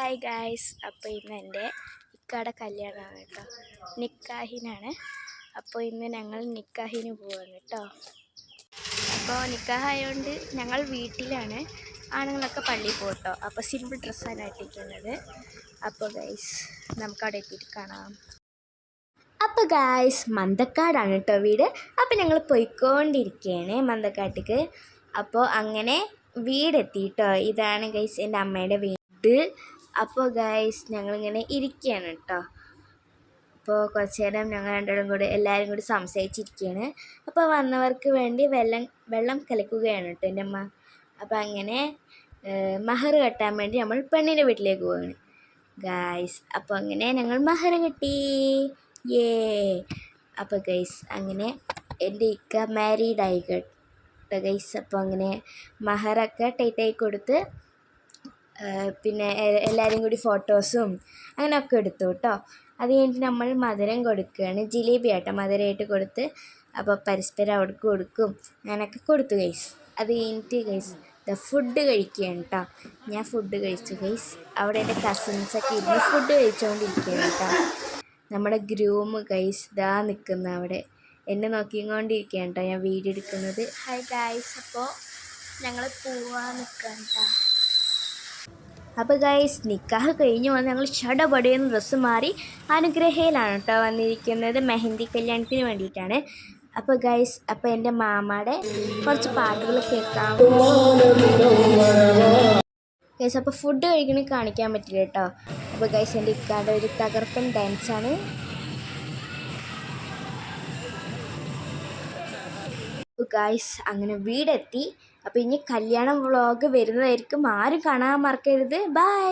Hi guys, അപ്പോൾ ഇന്ന് എൻ്റെ ഇക്കയുടെ കല്യാണമാണ് കേട്ടോ, നിക്കാഹിനാണ്. അപ്പോൾ ഇന്ന് ഞങ്ങൾ നിക്കാഹിന് പോവാണ് കേട്ടോ. അപ്പോൾ നിക്കാഹായതുകൊണ്ട് ഞങ്ങൾ വീട്ടിലാണ്, ആണുങ്ങളൊക്കെ പള്ളിയിൽ പോകട്ടോ. അപ്പോൾ സിമ്പിൾ ഡ്രസ്സാണ് ഇട്ടിരിക്കുന്നത്. അപ്പോൾ ഗായ്സ് നമുക്കവിടെ എത്തിയിട്ട് കാണാം. അപ്പോൾ ഗായ്സ് മന്തക്കാടാണ് കേട്ടോ വീട്. അപ്പോൾ ഞങ്ങൾ പോയിക്കൊണ്ടിരിക്കുകയാണ് മന്തക്കാട്ടിക്ക്. അപ്പോൾ അങ്ങനെ വീടെത്തിയിട്ടോ. ഇതാണ് ഗൈസ് എൻ്റെ അമ്മയുടെ വീട്. അപ്പോൾ ഗൈസ് ഞങ്ങളിങ്ങനെ ഇരിക്കുകയാണ് കേട്ടോ. അപ്പോൾ കുറച്ച് നേരം ഞങ്ങൾ രണ്ടുപേരും കൂടി എല്ലാവരും കൂടി സംസാരിച്ചിരിക്കുകയാണ്. അപ്പോൾ വന്നവർക്ക് വേണ്ടി വെള്ളം കലക്കുകയാണ് കേട്ടോ എൻ്റെ അമ്മ. അപ്പോൾ അങ്ങനെ മഹർ കെട്ടാൻ വേണ്ടി നമ്മൾ പെണ്ണിൻ്റെ വീട്ടിലേക്ക് പോവുകയാണ് ഗൈസ്. അപ്പോൾ അങ്ങനെ ഞങ്ങൾ മഹർ കെട്ടി, അപ്പോൾ ഗൈസ് അങ്ങനെ എൻ്റെ ഇക്ക മാരീഡായി കേട്ടോ ഗൈസ്. അപ്പോൾ അങ്ങനെ മഹറൊക്കെ ടൈറ്റായി കൊടുത്ത് പിന്നെ എല്ലാവരും കൂടി ഫോട്ടോസും അങ്ങനെയൊക്കെ എടുത്തു കേട്ടോ. അത് കഴിഞ്ഞിട്ട് നമ്മൾ മധുരം കൊടുക്കുകയാണ്, ജിലേബി ആട്ടോ മധുരമായിട്ട് കൊടുത്ത്. അപ്പോൾ പരസ്പരം അവിടേക്ക് കൊടുക്കും, അങ്ങനെയൊക്കെ കൊടുത്തു ഗൈസ്. അത് കഴിഞ്ഞിട്ട് ഗൈസ് ഫുഡ് കഴിക്കുകയാണ് കേട്ടോ. ഞാൻ ഫുഡ് കഴിച്ചു ഗൈസ്. അവിടെ എൻ്റെ കസിൻസൊക്കെ ഇരുന്ന് ഫുഡ് കഴിച്ചുകൊണ്ടിരിക്കുകയാണ് കേട്ടോ. നമ്മുടെ ഗ്രൂം ഗൈസ് ഇതാ നിൽക്കുന്ന അവിടെ എന്നെ നോക്കിക്കൊണ്ടിരിക്കുകയാണ് കേട്ടോ ഞാൻ വീഡിയോ എടുക്കുന്നത്. ഹായ് ഗൈസ്, അപ്പോൾ ഞങ്ങൾ പോവാൻ നിൽക്കാം കേട്ടോ. അപ്പോൾ ഗൈസ് നിക്കാഹ് കഴിഞ്ഞ് വന്ന് ഞങ്ങൾ ചടപടയെന്ന് ഡ്രസ്സ് മാറി അനുഗ്രഹയിലാണ് കേട്ടോ വന്നിരിക്കുന്നത്, മെഹന്തി കല്യാണത്തിന് വേണ്ടിയിട്ടാണ്. അപ്പോൾ ഗൈസ് അപ്പോൾ എൻ്റെ മാമയുടെ കുറച്ച് പാട്ടുകൾ കേൾക്കാം ഗൈസ്. അപ്പോൾ ഫുഡ് കഴിക്കണമെങ്കിൽ കാണിക്കാൻ പറ്റില്ല കേട്ടോ. അപ്പോൾ ഗൈസ് എൻ്റെ ഇക്കാൻ്റെ ഒരു തകർപ്പൻ ഡാൻസാണ്. ഗൈസ് അങ്ങനെ വീടെത്തി. അപ്പോൾ ഇനി കല്യാണം വ്ളോഗ് വരുന്നതായിരിക്കും, ആരും കാണാൻ മറക്കരുത്. ബൈ.